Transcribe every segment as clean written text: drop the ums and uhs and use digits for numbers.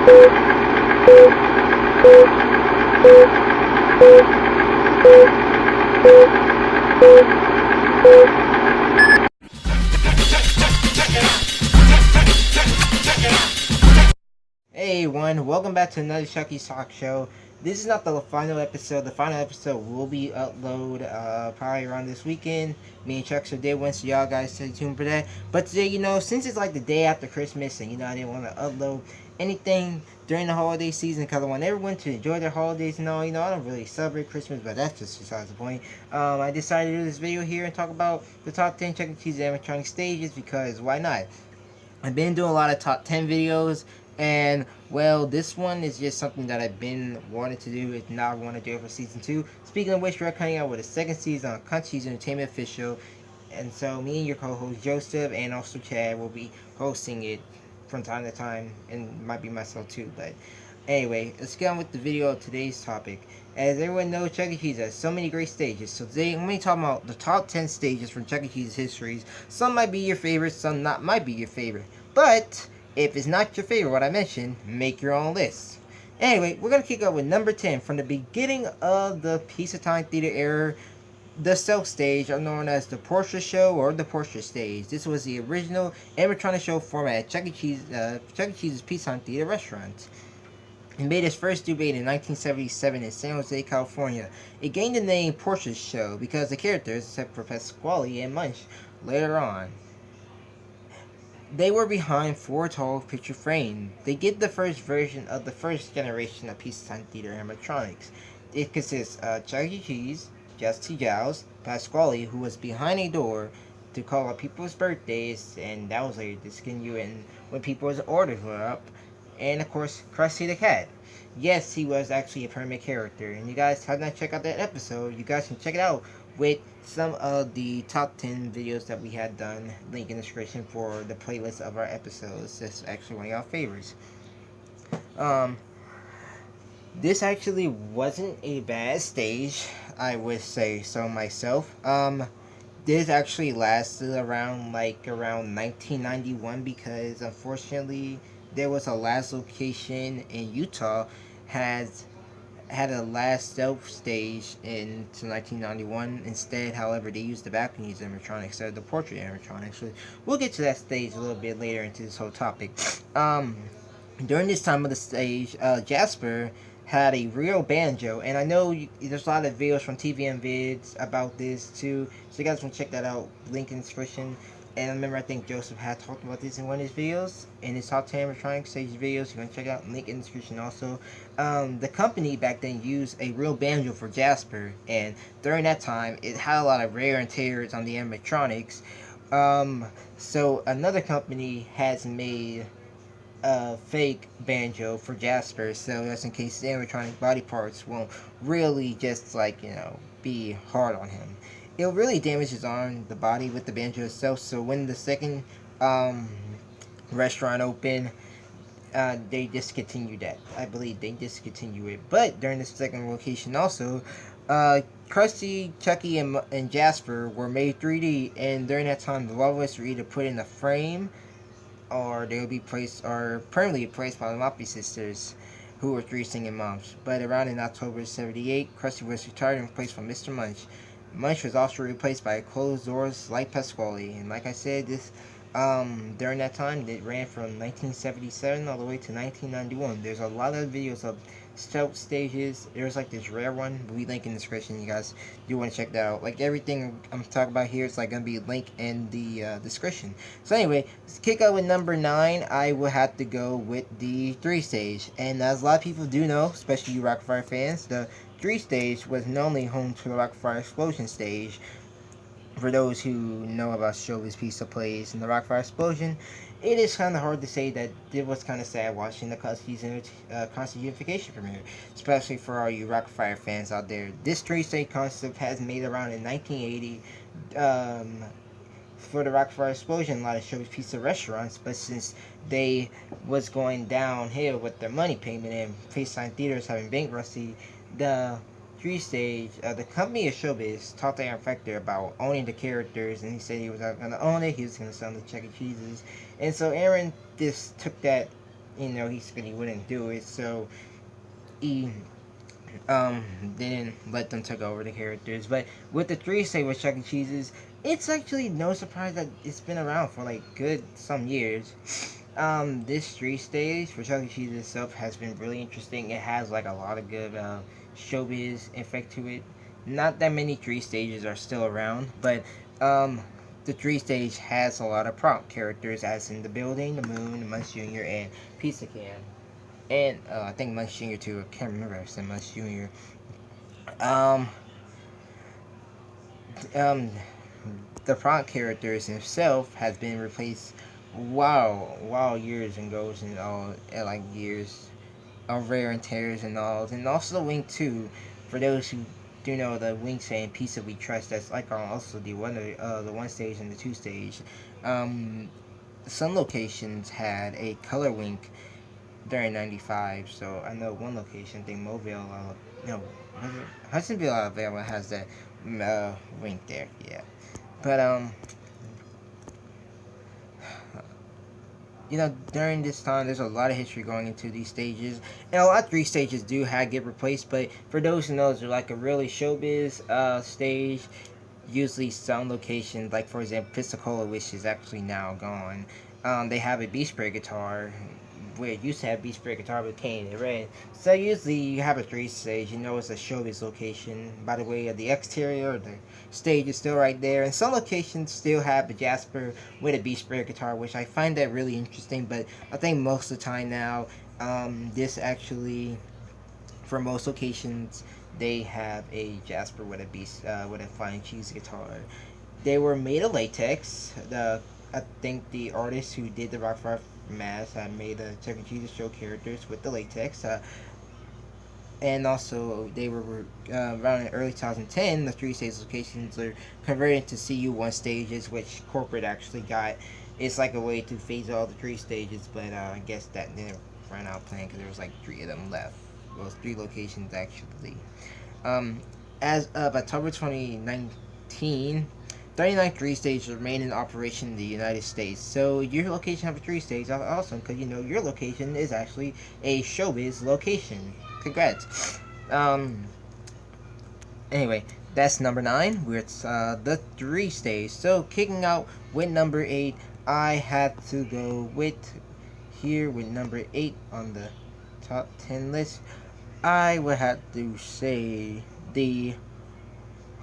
Hey everyone, welcome back to another Chucky's Talk Show. This is not the final episode. The final episode will be upload probably around this weekend. Me and Chuck so day one, so y'all guys stay tuned for that. But today, since it's like the day after Christmas, and I didn't want to upload anything during the holiday season because I want everyone to enjoy their holidays and all. I don't really celebrate Christmas, but that's just besides the point. I decided to do this video here and talk about the top 10 Chuck E. Cheese animatronic stages because why not? I've been doing a lot of top 10 videos, and well, this one is just something that I've been wanting to do. It's now I want to do it for season 2. Speaking of which, we're coming out with a second season on Country's Entertainment Official, and so me and your co-host Joseph and also Chad will be hosting it from time to time, and might be myself too. But anyway, let's get on with the video of today's topic. As everyone knows, Chuck E. Cheese has so many great stages. So today I'm going to be talking about the top 10 stages from Chuck E. Cheese's histories. Some might be your favorite, some not might be your favorite. But if it's not your favorite, what I mentioned, make your own list. Anyway, we're going to kick off with number 10. From the beginning of the Pizza Time Theater era, the Stealth Stage, are known as the Porsche Show or the Porsche Stage. This was the original animatronic show format at Chuck E. Cheese's Pizza Time Theater restaurant. It made its first debut in 1977 in San Jose, California. It gained the name Porsche Show because the characters, except for Pasquale and Munch, later on, they were behind 4 tall picture frames. They did the first version of the first generation of Pizza Time Theater animatronics. It consists of Chuck E. Cheese, Jesse Giles, Pasquale, who was behind a door to call out people's birthdays, and that was later discontinued when people's orders were up, and of course Krusty the Cat. Yes, he was actually a permanent character, and you guys have not checked out that episode, you guys can check it out with some of the top 10 videos that we had done. Link in the description for the playlist of our episodes. That's actually one of y'all favorites. This actually wasn't a bad stage, I would say so myself. This actually lasted around 1991 because unfortunately there was a last location in Utah had a last stealth stage into 1991 instead. However, they used the balconies animatronics instead of the portrait animatronics. So we'll get to that stage a little bit later into this whole topic. During this time of the stage, Jasper had a real banjo, and I know there's a lot of videos from TVM vids about this too, so you guys can check that out. Link in the description. And I remember I think Joseph had talked about this in one of his videos, in his top 10 animatronic stage videos. You can check out, link in the description also. The company back then used a real banjo for Jasper, and during that time it had a lot of wear and tears on the animatronics. So another company has made a fake banjo for Jasper, so that's in case the animatronic body parts won't really just be hard on him. It'll really damage his arm, the body with the banjo itself. So when the second restaurant opened, they discontinued that. I believe they discontinued it. But during the second location also, Krusty, Chucky, and Jasper were made 3D, and during that time the levels were either put in a frame or they would be placed or permanently replaced by the Moppy sisters, who were 3 singing moms. But around in October 78, Krusty was retired and replaced by Mr. Munch. Munch was also replaced by closed doors like Pasquale, and like I said, this during that time it ran from 1977 all the way to 1991. There's a lot of videos of stealth stages. There's this rare one, we link in the description. You guys do want to check that out. Everything I'm talking about here is gonna be linked in the description. So anyway, let's kick out with number 9. I will have to go with the 3 stage, and as a lot of people do know, especially you Rockfire fans, the 3 stage was normally home to the Rockfire Explosion stage. For those who know about ShowBiz Pizza Plays and the Rockfire Explosion, it is kind of hard to say that it was kind of sad watching the Constant Unification premiere, especially for all you Rockfire fans out there. This 3-stage concept has made around in 1980 for the Rockfire Explosion, a lot of ShowBiz Pizza restaurants, but since they was going downhill with their money payment and FaceTime theaters having bankruptcy, the 3-stage, the company of ShowBiz talked to Aaron Fector about owning the characters, and he said he was not going to own it, he was going to sell them to Chuck E. Cheese's. And so Aaron just took that he said he wouldn't do it, so he didn't let them take over the characters. But with the three stage with Chuck E. Cheese's, it's actually no surprise that it's been around for like good some years. This street stage for Chuck E. Cheese itself has been really interesting. It has like a lot of good showbiz effect to it. Not that many three stages are still around, but um, the three stage has a lot of prompt characters, as in the building, the moon, the Munch Jr., and Pizza Can. And I think Munch Jr. too. I can't remember if I said Munch Jr. Um, um, the prompt characters himself has been replaced wow years and goes and all like years of wear and tears and all, and also the wing too. For those who do know, the wing saying "Piece of We Trust," that's like on also the one stage and the two stage. Um, some locations had a color wink during '95, so I know one location, I think Mobile, no, Hudsonville, Alabama has that wink there. Yeah, but during this time, there's a lot of history going into these stages, and a lot of three stages do have get replaced. But for those who know, they're like a really showbiz stage. Usually, some locations, like for example, Pensacola, which is actually now gone, they have a Beach Spray guitar. Where it used to have Beach Spray guitar with Kane and Red. So usually you have a three stage, it's a showbiz location. By the way, the exterior, the stage is still right there. And some locations still have the Jasper with a Beach Spray guitar, which I find that really interesting. But I think most of the time now, this actually, for most locations, they have a Jasper with a fine cheese guitar. They were made of latex. I think the artist who did the Rock Rock mask made the Chuck E. Cheese show characters with the latex. And also, they were around in early 2010. The three stage locations are converted to CU1 stages, which corporate actually got. It's like a way to phase all the three stages, but I guess that didn't run out playing because there was like three of them left. Well, three locations actually. As of October 2019, 39 three stages remain in operation in the United States. So your location have a three stage. That's awesome because your location is actually a showbiz location. Congrats. Anyway, that's number 9. We're at the three stage. So kicking out with number 8, I had to go with number 8 on the top 10 list. I would have to say the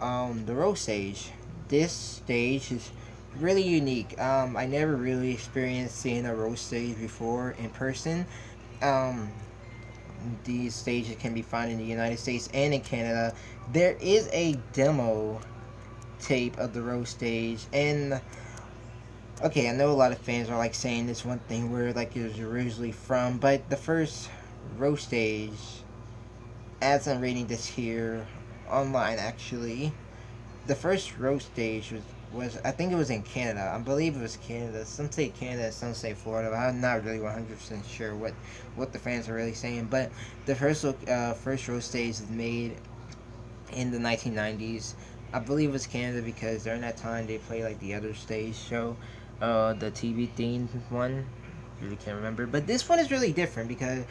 road stage. This stage is really unique. I never really experienced seeing a road stage before in person. These stages can be found in the United States and in Canada. There is a demo tape of the road stage, and okay, I know a lot of fans are like saying this one thing where like it was originally from, but the first road stage, as I'm reading this here online actually, the first road stage was I think it was in Canada. I believe it was Canada. Some say Canada, some say Florida. But I'm not really 100% sure what the fans are really saying. But the first road stage was made in the 1990s. I believe it was Canada because during that time they played like the other stage show, the TV themed one. Really can't remember. But this one is really different because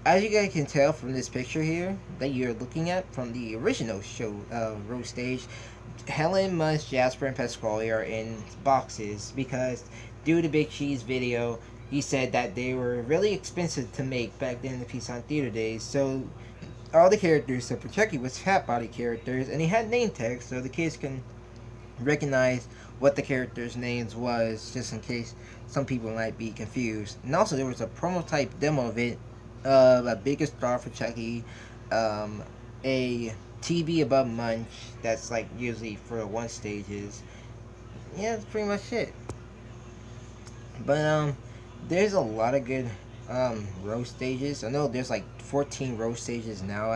as you guys can tell from this picture here that you're looking at from the original show road stage, Helen, Munch, Jasper, and Pasquale are in boxes because due to Big Cheese video, he said that they were really expensive to make back then in the Peace Theater days. So all the characters, so for Chucky was fat body characters, and he had name tags so the kids can recognize what the characters' names was, just in case some people might be confused. And also there was a promo type demo of it, a bigger star for Chucky, a TV above Munch that's like usually for one stages. Yeah, that's pretty much it. But there's a lot of good road stages. I know there's like 14 road stages now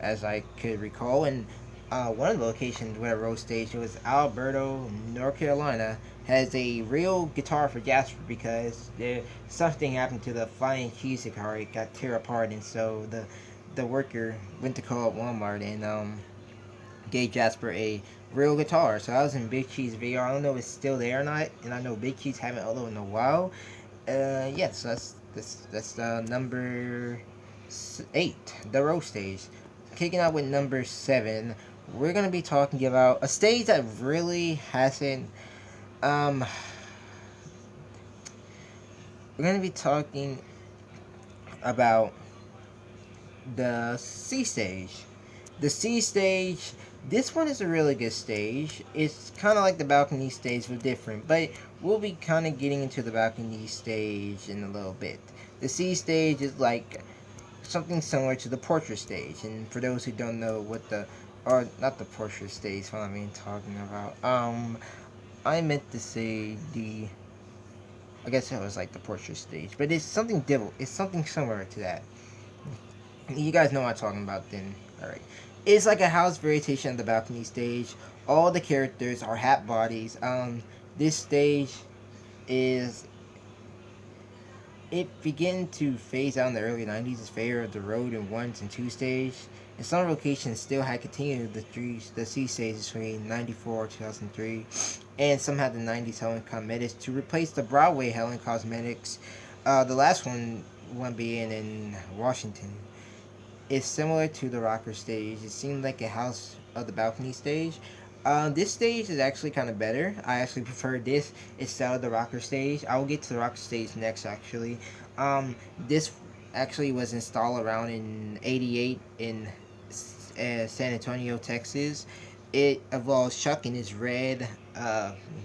as I could recall, and one of the locations where a road stage was Alberto, North Carolina, has a real guitar for Jasper because something happened to the flying cheese guitar. It got tear apart, and so the worker went to call up Walmart and gave Jasper a real guitar. So I was in Big Cheese VR. I don't know if it's still there or not, and I know Big Cheese haven't uploaded in a while. Yes, that's That's number 8, the road stage. Kicking out with number 7, we're gonna be talking about a stage that really hasn't. Um, we're gonna be talking about the C stage. The C stage, this one is a really good stage. It's kind of like the balcony stage, but different. But we'll be kind of getting into the balcony stage in a little bit. The C stage is like something similar to the Porsche Stage. And for those who don't know what or not the Porsche Stage, what I mean talking about. I meant to say I guess it was like the Porsche Stage, but it's something different. It's something similar to that. You guys know what I'm talking about then. Alright. It's like a house variation of the balcony stage. All the characters are hat bodies. This stage is it began to phase out in the early 90s in favor of the road and 1 and 2 stage. And some locations still had continued the C stage between 94 2003. And some had the 90s Helen Cosmetics to replace the Broadway Helen Cosmetics. The last one being in Washington. It's similar to the rocker stage. It seemed like a house of the balcony stage. This stage is actually kind of better. I actually prefer this instead of the rocker stage. I will get to the rocker stage next, actually. This actually was installed around in '88 in San Antonio, Texas. It involves Chuck in his red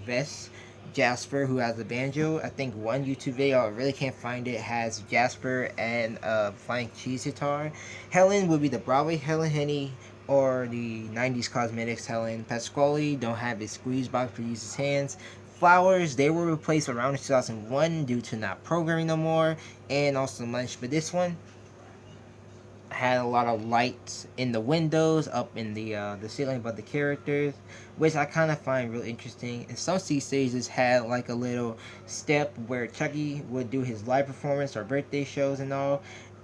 vest. Jasper, who has a banjo. I think one YouTube video, I really can't find it, has Jasper and flying cheese guitar. Helen would be the Broadway Helen Henny or the 90s Cosmetics Helen. Pasquale don't have his squeeze box to use his hands. Flowers, they were replaced around 2001 due to not programming no more, and also Lunch. But this one had a lot of lights in the windows, up in the ceiling above the characters, which I kind of find real interesting. And some C stages had like a little step where Chucky would do his live performance or birthday shows and all.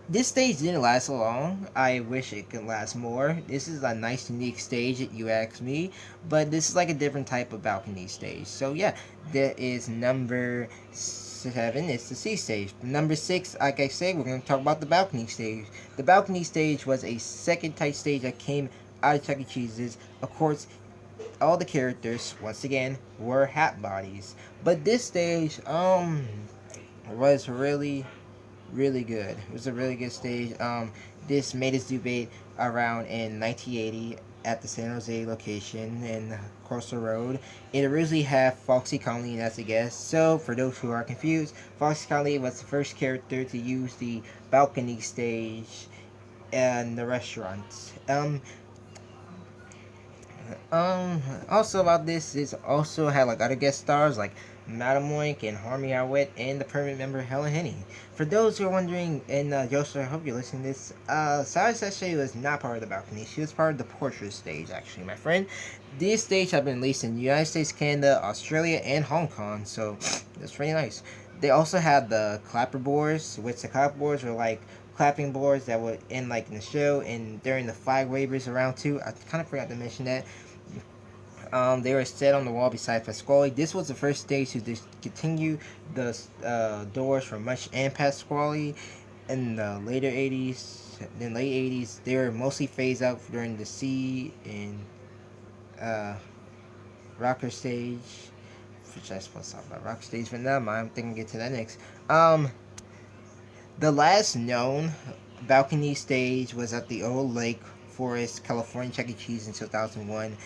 This stage didn't last so long. I wish it could last more. This is a nice, unique stage, if you ask me. But this is like a different type of balcony stage. So yeah, that is number 7. It's the C stage. Number 6, like I said, we're going to talk about the balcony stage. The balcony stage was a second type stage that came out of Chuck E. Cheese's. Of course, all the characters, once again, were hat bodies. But this stage, was really good. It was a really good stage. This made its debut around in 1980 at the San Jose location in Corso Road. It originally had Foxy Conley as a guest. So, for those who are confused, Foxy Conley was the first character to use the balcony stage in the restaurants. Also about this is also had like other guest stars like Madame Moink and Harmony Howard and the permanent member Helen Henny. For those who are wondering, and Joseph, I hope you're listening to this, Sarah Sachet was not part of the balcony. She was part of the Porsche Stage, actually, my friend. These stages have been released in the United States, Canada, Australia, and Hong Kong, so that's really nice. They also had the clapper boards, which the clapper boards were like clapping boards that would end like in the show and during the flag wavers around too. I kind of forgot to mention that. They were set on the wall beside Pasquale. This was the first stage to discontinue the doors for Much and Pasquale. In the later 80s, in late 80s, they were mostly phased out during the C and rocker stage, which I supposed to talk about rocker stage, but now I'm thinking get to that next. The last known balcony stage was at the Old Lake Forest, California, Chuck E. Cheese in 2001.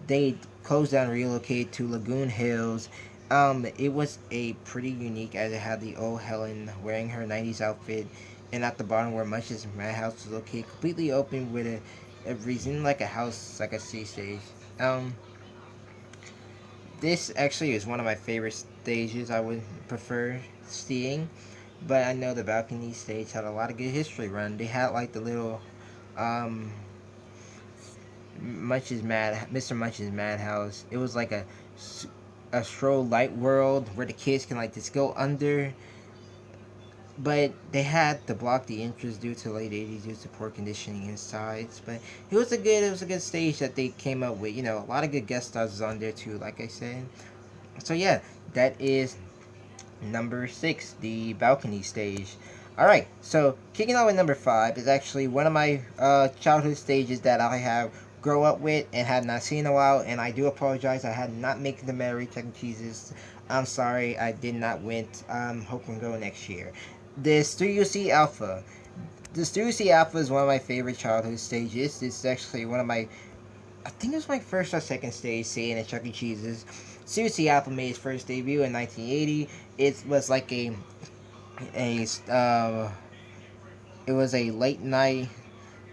They closed down and relocated to Lagoon Hills. It was a pretty unique as it had the old Helen wearing her 90s outfit, and at the bottom where Much's madhouse was located, completely open with a reason like a house, like a C stage. This actually is one of my favorite stages I would prefer seeing, but I know the balcony stage had a lot of good history run. They had like the little Mr. Munch's Madhouse. It was like a stroll light world where the kids can like just go under, but they had to block the entrance due to late 80s due to poor conditioning inside. But it was a good stage that they came up with. You know, a lot of good guest stars on there too, like I said. So yeah, that is Number 6, the balcony stage. Alright, so kicking off with number 5 is actually one of my childhood stages that I have grown up with and had not seen in a while, and I do apologize. I had not made the Mary Chuck E. Cheese's. I'm sorry, I did not win. I'm hoping to go next year. The Studio C Alpha. The Studio C Alpha is one of my favorite childhood stages. It's actually one of my, I think it was my first or second stage seeing at Chuck E. Cheese's. Studio C Alpha made its first debut in 1980. It was like a it was a late night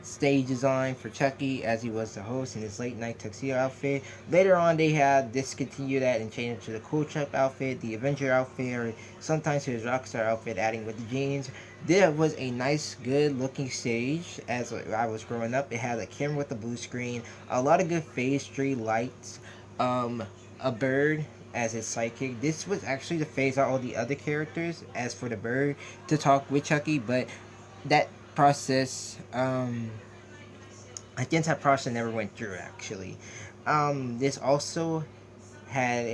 stage design for Chucky as he was the host in his late night tuxedo outfit. Later on, they had discontinued that and changed it to the Cool Chuck outfit, the Avenger outfit, or sometimes his Rockstar outfit, adding with the jeans. There was a nice, good looking stage as I was growing up. It had a camera with a blue screen, a lot of good phase 3 lights, a bird as his sidekick. This was actually to phase out all the other characters as for the bird to talk with Chucky, but that process, I guess that process never went through actually. This also had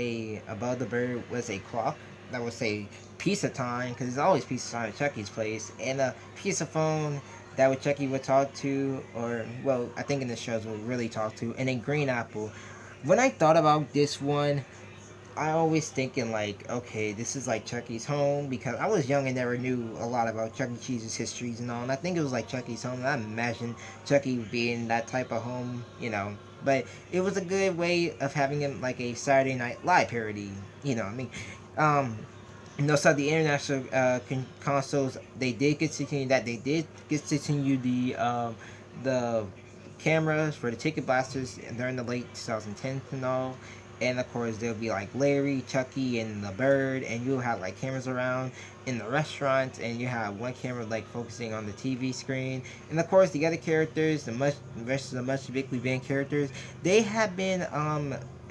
above the bird was a clock that would say piece of time, because there's always piece of time at Chucky's place, and a piece of phone that would Chucky would talk to, or well, I think in the shows would really talk to, and a green apple. When I thought about this one, I always thinking like, okay, this is like Chucky's home, because I was young and never knew a lot about Chuck E. Cheese's histories and all, and I think it was like Chucky's home. And I imagine Chucky being that type of home, you know. But it was a good way of having him like a Saturday Night Live parody, you know. I mean, um, so the international consoles, they did continue that. They did continue the cameras for the ticket blasters during the late 2010s and all. And of course, there'll be like Larry, Chucky, and the bird, and you'll have like cameras around in the restaurant, and you have one camera like focusing on the TV screen. And of course, the other characters, the rest of the much bigly band characters, they have been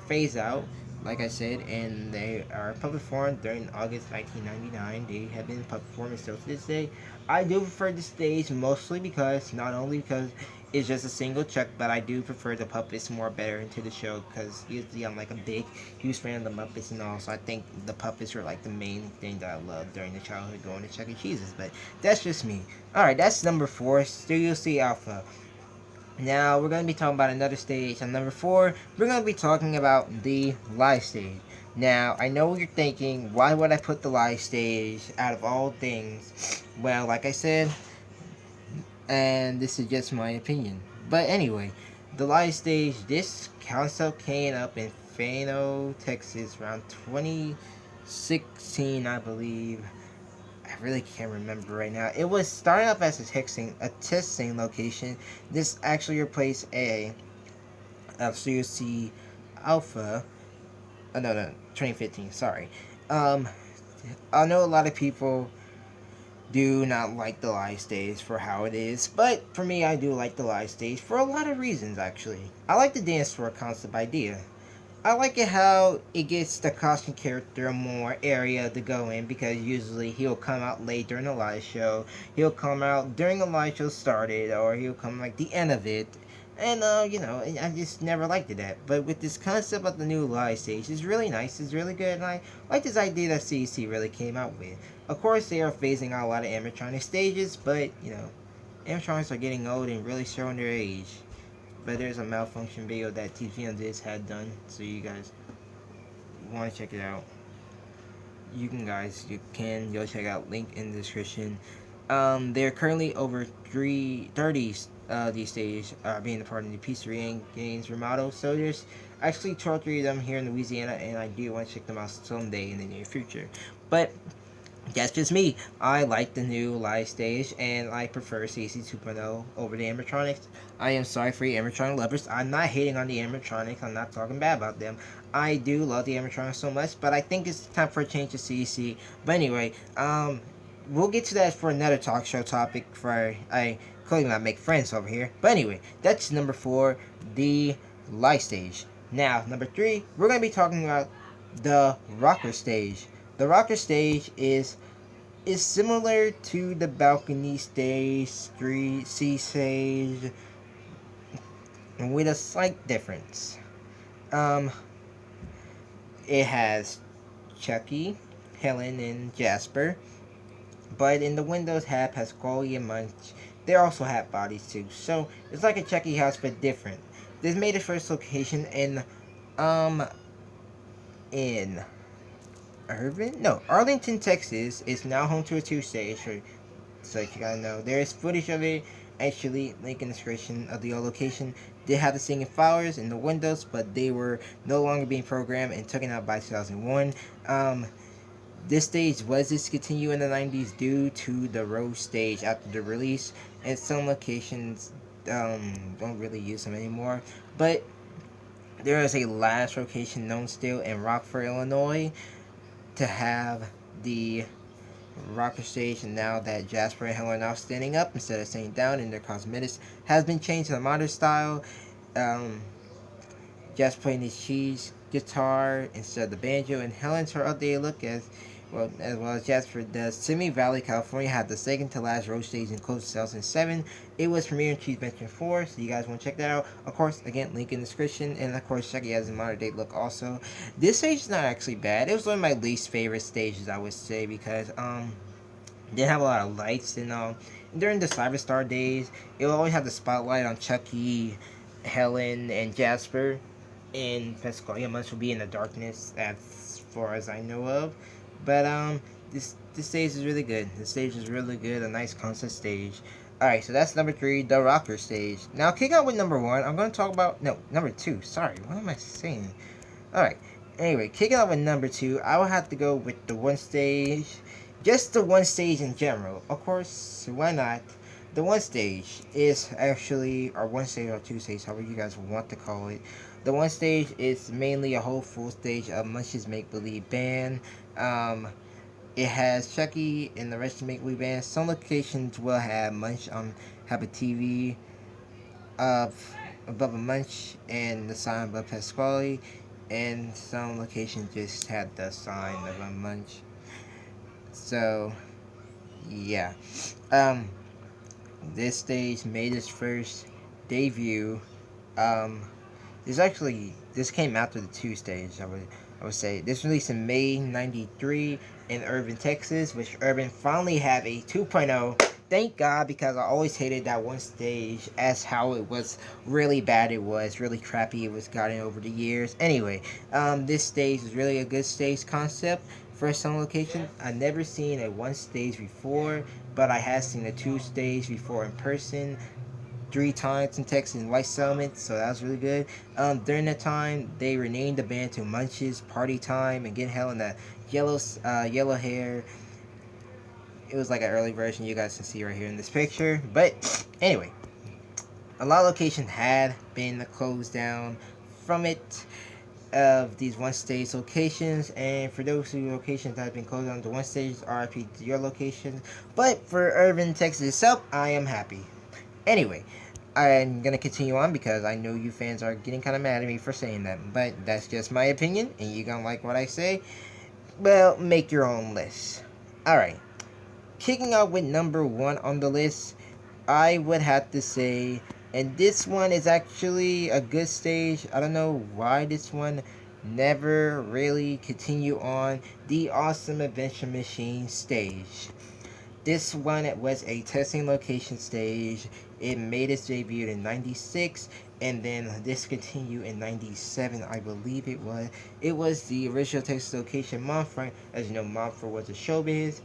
phased out, like I said, and they are public forum during August 1999. They have been public forum still to this day. I do prefer the stage mostly because, not only because it's just a single Chuck, but I do prefer the puppets more better into the show, because usually I'm like a big, huge fan of the Muppets and all, so I think the puppets were like the main thing that I loved during the childhood going to Chuck E. Cheese's, but that's just me. Alright, that's number 4, Studio C Alpha. Now, we're going to be talking about another stage. On number 4, we're going to be talking about the live stage. Now, I know what you're thinking, why would I put the live stage out of all things? Well, like I said, and this is just my opinion. But anyway, the live stage, this concept came up in Fano, Texas around 2016, I believe. I really can't remember right now. It was starting up as a testing location. This actually replaced a Studio C Alpha. Oh, no, 2015. Sorry. I know a lot of people do not like the live stage for how it is, but for me, I do like the live stage for a lot of reasons. Actually, I like the dance floor concept idea. I like it how it gets the costume character more area to go in, because usually he'll come out late during the live show. He'll come out during the live show started, or he'll come like the end of it. And I just never liked it that. But with this concept of the new live stage, it's really nice, it's really good, and I like this idea that CC really came out with. Of course, they are phasing out a lot of animatronic stages, but animatronics are getting old and really showing their age. But there's a malfunction video that TV on this had done, so you guys want to check it out. You can go check out, link in the description. They're currently over 30 these days being a part of the Pizzeria Games remodel. So there's actually 2 or 3 of them here in Louisiana, and I do want to check them out someday in the near future. But that's just me. I like the new live stage, and I prefer CC 2.0 over the animatronics. I am sorry for you animatronic lovers. I'm not hating on the animatronics. I'm not talking bad about them. I do love the animatronics so much, but I think it's time for a change to CC. But anyway, we'll get to that for another talk show topic, for I clearly not make friends over here. But anyway, that's number 4, the live stage. Now, number 3, we're going to be talking about the rocker stage. The rocker stage is similar to the balcony stage, C stage, with a slight difference. It has Chucky, Helen and Jasper. But in the windows had Pasquale and Munch. They also had bodies too. So it's like a Chucky house but different. This made its first location um in Arlington, Texas. Is now home to a 2 stage. So you gotta know there is footage of it. Actually, link in the description of the location. They had the singing flowers in the windows, but they were no longer being programmed and taken out by 2001. This stage was discontinued in the 90s due to the road stage after the release, and some locations don't really use them anymore. But there is a last location known still in Rockford, Illinois, to have the rocker stage, and now that Jasper and Helen are now standing up instead of staying down, and their cosmetics has been changed to the modern style. Jasper playing his cheese guitar instead of the banjo, and Helen's her updated look as well as Jasper does. Simi Valley, California had the second to last road stage in close to 2007. It was premiered in Cheese Bench 4, so you guys want to check that out. Of course, again, link in the description, and of course, Chucky has a modern day look also. This stage is not actually bad. It was one of my least favorite stages, I would say, because didn't have a lot of lights, and during the Cyberstar days, it would always have the spotlight on Chucky, Helen, and Jasper, and Pascal Munch will be in the darkness as far as I know of. But this stage is really good. This stage is really good. A nice concept stage. Alright, so that's number 3, the rocker stage. Now, kicking out with number 1, I'm going to talk about number 2. Sorry, what am I saying? Alright, anyway, kicking out with number 2, I will have to go with the one stage. Just the one stage in general. Of course, why not? The one stage is actually, or one stage or 2 stage, however you guys want to call it. The one stage is mainly a whole full stage of Munch's Make Believe Band. It has Chucky and the rest of the Make Believe Band. Some locations will have Munch have a TV above a Munch and the sign above Pasquale, and some locations just had the sign of a Munch. So yeah, this stage made its first debut. This came after the 2 stage. I would say this released in May '93 in Irving, Texas, which Irving finally have a 2.0. Thank God, because I always hated that one stage as how it was really bad. It was really crappy. It was gotten over the years. Anyway, this stage is really a good stage concept for some location. I never seen a 1 stage before, but I had seen a 2 stage before in person 3 times in Texas in White Settlement, so that was really good. During that time, they renamed the band to Munch's Party Time and Get Hell in that yellow hair. It was like an early version you guys can see right here in this picture. But anyway, a lot of locations had been closed down from it, of these 1 stage locations, and for those locations that have been closed down to 1 stage, RIP to your locations. But for Irving, Texas itself, I am happy. Anyway, I'm gonna continue on because I know you fans are getting kind of mad at me for saying that, but that's just my opinion, and you gonna like what I say. Well, make your own list. Alright, kicking out with number 1 on the list, I would have to say, and this one is actually a good stage. I don't know why this one never really continued on, the Awesome Adventure Machine stage. This one was a testing location stage. It made its debut in '96 and then discontinued in '97, I believe it was. It was the original Texas location, Montfort. As you know, Montfort was a showbiz.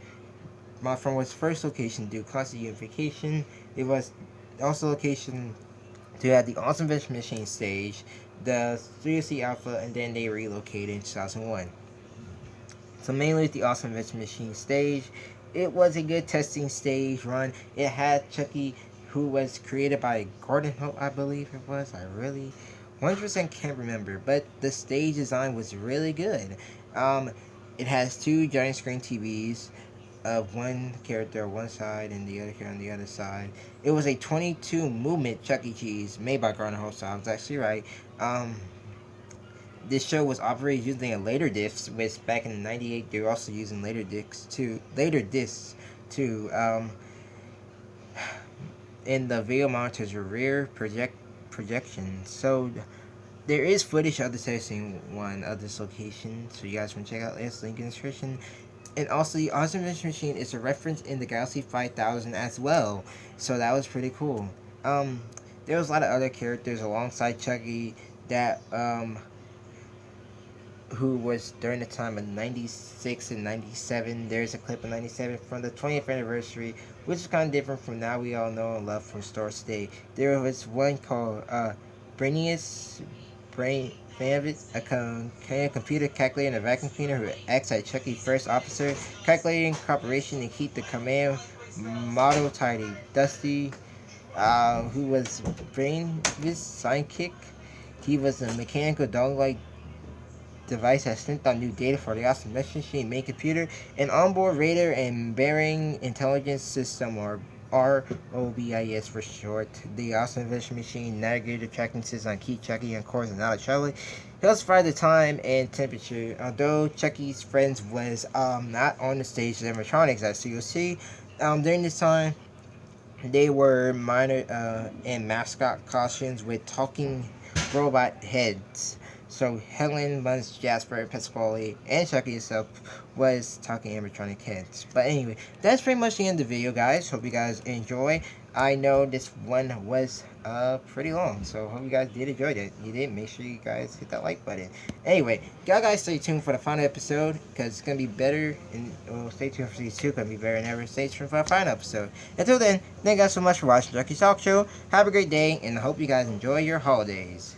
Montfort was first location due to constant unification. It was also location to have the Awesome Adventure Machine stage, the Studio C Alpha, and then they relocated in 2001. So mainly with the Awesome Adventure Machine stage, it was a good testing stage run. It had Chucky, who was created by Gordon Hope, I believe it was. I really 100% can't remember, but the stage design was really good. It has 2 giant screen TVs of one character on one side and the other character on the other side. It was a 22 movement Chuck E. Cheese made by Gordon Hope, so I was actually right. This show was operated using a later disc, which back in '98 they were also using later discs too. And the video monitors were rear projections. So there is footage of the testing one of this location, so you guys can check out this link in the description. And also, the Awesome Adventure Machine is a reference in the Galaxy 5000 as well. So that was pretty cool. Um, there was a lot of other characters alongside Chucky that who was during the time of 96 and 97. There's a clip of 97 from the 20th anniversary, which is kind of different from Now We All Know and Love from Stars Today. There was one called Brainius, a computer calculator and a vacuum cleaner who acts like Chucky's first officer, calculating cooperation and keep the command model tidy. Dusty, who was Brain's sidekick. He was a mechanical dog-like device that sent out new data for the Awesome Adventure Machine main computer, an onboard radar and bearing intelligence system, or ROBIS for short. The Awesome Adventure Machine navigator tracking system on key Chucky and course and out of traveling. Specify the time and temperature. Although Chucky's friends was not on the stage of animatronics, as you'll see, during this time they were minor and mascot costumes with talking robot heads. So Helen, Munch, Jasper, Pasquale, and Chucky himself was talking animatronic heads. But anyway, that's pretty much the end of the video, guys. Hope you guys enjoy. I know this one was pretty long, so hope you guys did enjoy it. If you did, make sure you guys hit that like button. Anyway, y'all guys stay tuned for the final episode, because it's going to be better, and stay tuned for season 2, going to be better than ever. Stay tuned for the final episode. Until then, thank you guys so much for watching Chucky's Talk Show. Have a great day, and I hope you guys enjoy your holidays.